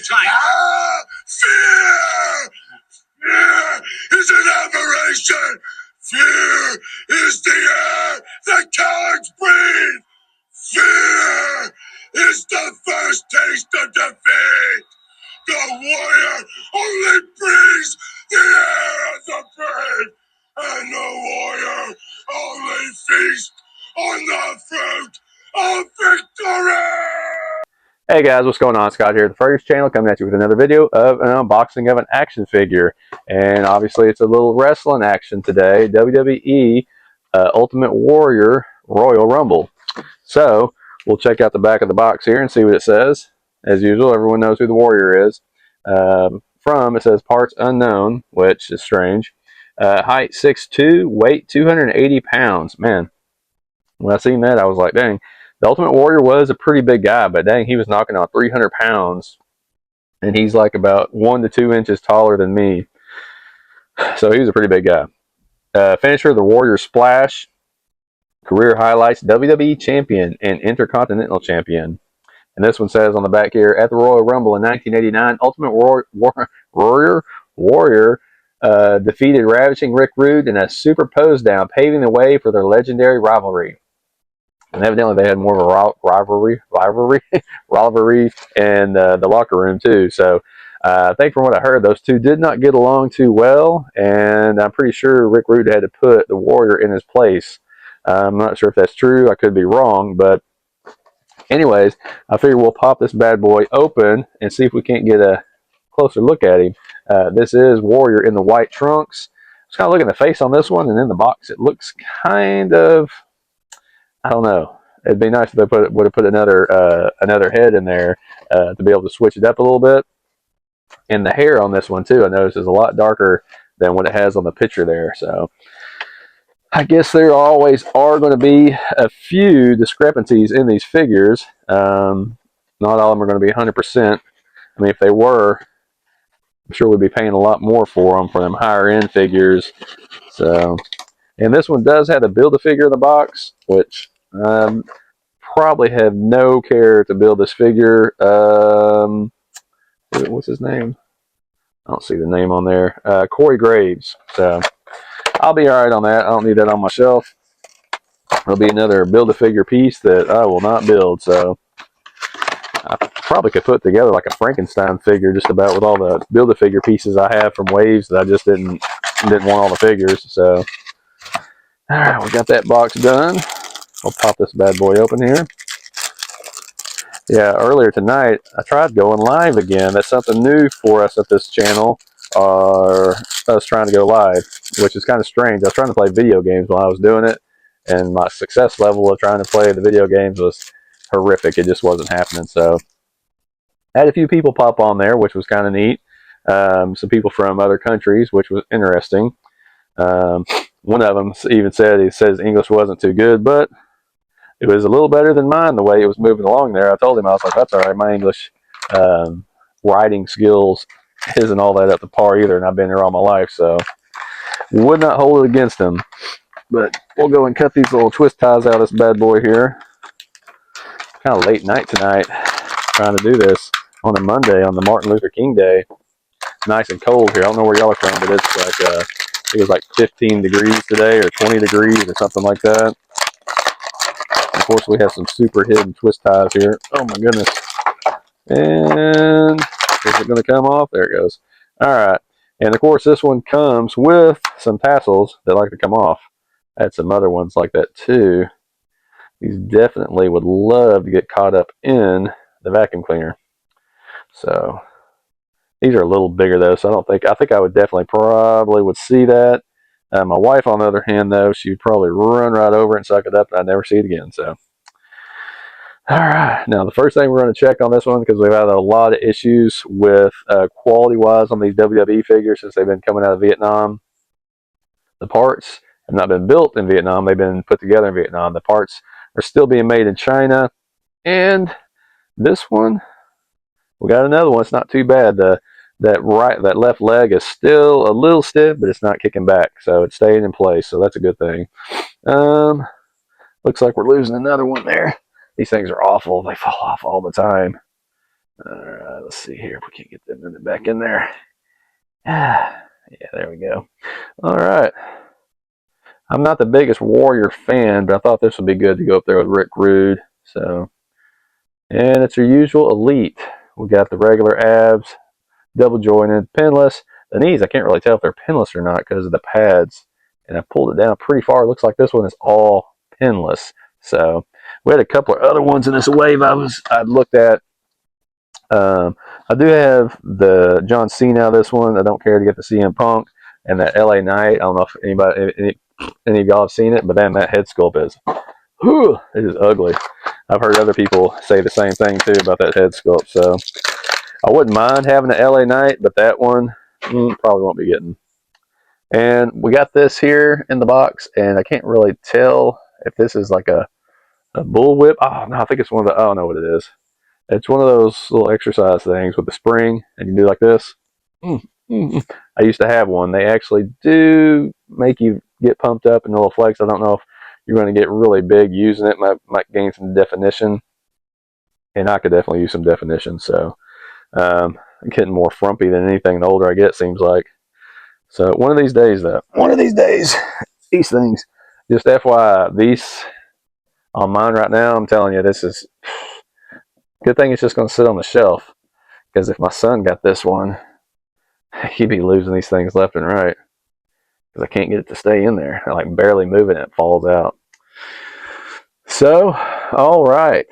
time. Fear! Fear is an aberration! Fear is the air that cowards breathe! Fear is the first taste of defeat! The warrior only breathes the air of the brave! And the warrior only feasts on the fruit of victory! Hey guys, what's going on? Scott here at the Fergus channel, coming at you with another video of an unboxing of an action figure. And obviously it's a little wrestling action today, WWE Ultimate Warrior Royal Rumble. So we'll check out the back of the box here and see what it says. As usual, everyone knows who the Warrior is. It says parts unknown, which is strange. Height 6'2", weight 280 pounds. Man, when I seen that, I was like, dang. The Ultimate Warrior was a pretty big guy, but dang, he was knocking on 300 pounds. And he's like about 1 to 2 inches taller than me. So he was a pretty big guy. Finisher, the Warrior Splash. Career highlights, WWE Champion and Intercontinental Champion. And this one says on the back here, at the Royal Rumble in 1989, Ultimate Warrior defeated Ravishing Rick Rude in a super pose down, paving the way for their legendary rivalry. And evidently they had more of a rivalry in the locker room too. So I think from what I heard, those two did not get along too well. And I'm pretty sure Rick Rude had to put the Warrior in his place. I'm not sure if that's true. I could be wrong. But anyways, I figure we'll pop this bad boy open and see if we can't get a closer look at him. This is Warrior in the white trunks. Just kind of look at the face on this one. And in the box, it looks kind of... I don't know. It'd be nice if they would have put another head in there to be able to switch it up a little bit. And the hair on this one too, I noticed, is a lot darker than what it has on the picture there. So I guess there always are going to be a few discrepancies in these figures. Not all of them are going to be 100%. I mean, if they were, I'm sure we'd be paying a lot more for them higher end figures. So. And this one does have the Build-A-Figure in the box, which probably have no care to build this figure. What's his name? I don't see the name on there. Corey Graves. So I'll be all right on that. I don't need that on my shelf. It'll be another Build-A-Figure piece that I will not build. So I probably could put together like a Frankenstein figure just about with all the Build-A-Figure pieces I have from Waves that I just didn't want all the figures. So. Alright, we got that box done. I'll pop this bad boy open here. Yeah, earlier tonight, I tried going live again. That's something new for us at this channel, or us trying to go live, which is kind of strange. I was trying to play video games while I was doing it, and my success level of trying to play the video games was horrific. It just wasn't happening. So I had a few people pop on there, which was kind of neat. Some people from other countries, which was interesting. One of them even said, he says English wasn't too good, but it was a little better than mine the way it was moving along there. I told him, I was like, that's all right. My English writing skills isn't all that up to par either, and I've been here all my life, so would not hold it against him. But we'll go and cut these little twist ties out of this bad boy here. Kind of late night tonight, trying to do this on a Monday on the Martin Luther King Day. Nice and cold here. I don't know where y'all are from, but it's like it was like 15 degrees today or 20 degrees or something like that. Of course, we have some super hidden twist ties here. Oh my goodness. And is it going to come off? There it goes. All right. And of course, this one comes with some tassels that like to come off. I had some other ones like that too. These definitely would love to get caught up in the vacuum cleaner. So these are a little bigger though, so I think I would probably would see that. My wife, on the other hand, though, she'd probably run right over it and suck it up, and I'd never see it again. So, all right. Now, the first thing we're going to check on this one, because we've had a lot of issues with quality-wise on these WWE figures since they've been coming out of Vietnam. The parts have not been built in Vietnam. They've been put together in Vietnam. The parts are still being made in China. And this one, we got another one. It's not too bad. That left leg is still a little stiff, but it's not kicking back, so it's staying in place. So that's a good thing. Looks like we're losing another one there. These things are awful. They fall off all the time. All right, let's see here if we can get them back in there. Yeah, there we go. All right. I'm not the biggest Warrior fan, but I thought this would be good to go up there with Rick Rude. So, and it's your usual elite. We got the regular abs, double jointed, pinless. The knees, I can't really tell if they're pinless or not because of the pads. And I pulled it down pretty far. It looks like this one is all pinless. So we had a couple of other ones in this wave I'd looked at. I do have the John Cena, this one. I don't care to get the CM Punk and that LA Knight. I don't know if any of y'all have seen it, but then that head sculpt is, whew, it is ugly. I've heard other people say the same thing too about that head sculpt. So I wouldn't mind having the LA Knight, but that one probably won't be getting. And we got this here in the box, and I can't really tell if this is like a bullwhip. Oh no, I think it's one of the. I don't know what it is. It's one of those little exercise things with the spring, and you do like this. I used to have one. They actually do make you get pumped up in little flakes. I don't know if you're going to get really big using it. Might gain some definition, and I could definitely use some definition. So I'm getting more frumpy than anything the older I get, seems like. So one of these days, these things, just FYI, these on mine right now, I'm telling you, this is good thing it's just going to sit on the shelf, because if my son got this one, he'd be losing these things left and right because I can't get it to stay in there. I like barely moving it, falls out. So, all right.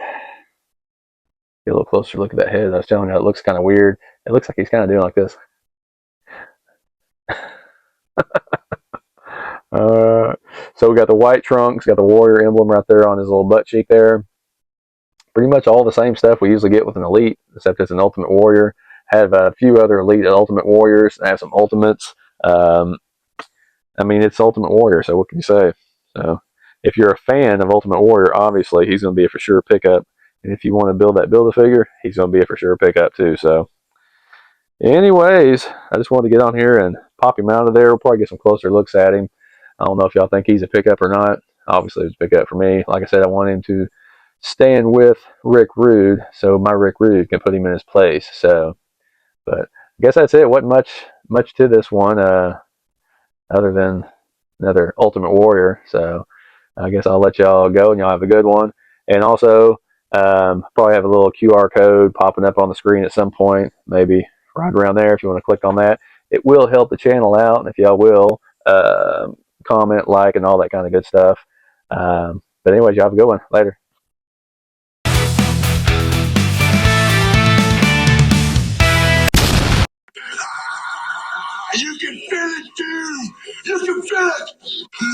Get a little closer look at that head. I was telling you, it looks kind of weird. It looks like he's kind of doing like this. So we got the white trunks, got the Warrior emblem right there on his little butt cheek there. Pretty much all the same stuff we usually get with an Elite, except it's an Ultimate Warrior. Have a few other Elite Ultimate Warriors. I have some Ultimates. I mean, it's Ultimate Warrior, so what can you say? So if you're a fan of Ultimate Warrior, obviously he's going to be a for sure pickup. And if you want to build that Build-A-Figure, he's going to be a for sure pickup too. So anyways, I just wanted to get on here and pop him out of there. We'll probably get some closer looks at him. I don't know if y'all think he's a pickup or not. Obviously, it's a pickup for me. Like I said, I want him to stand with Rick Rude so my Rick Rude can put him in his place. So, but I guess that's it. Wasn't much to this one other than another Ultimate Warrior. So I guess I'll let y'all go and y'all have a good one. And also, probably have a little QR code popping up on the screen at some point, maybe right around there if you want to click on that. It will help the channel out, and if y'all will, comment, like, and all that kind of good stuff. But anyways, y'all have a good one. Later. You can feel it, dude. You can feel it.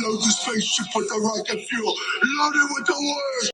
Load the spaceship with the rocket fuel. Load it with the worst.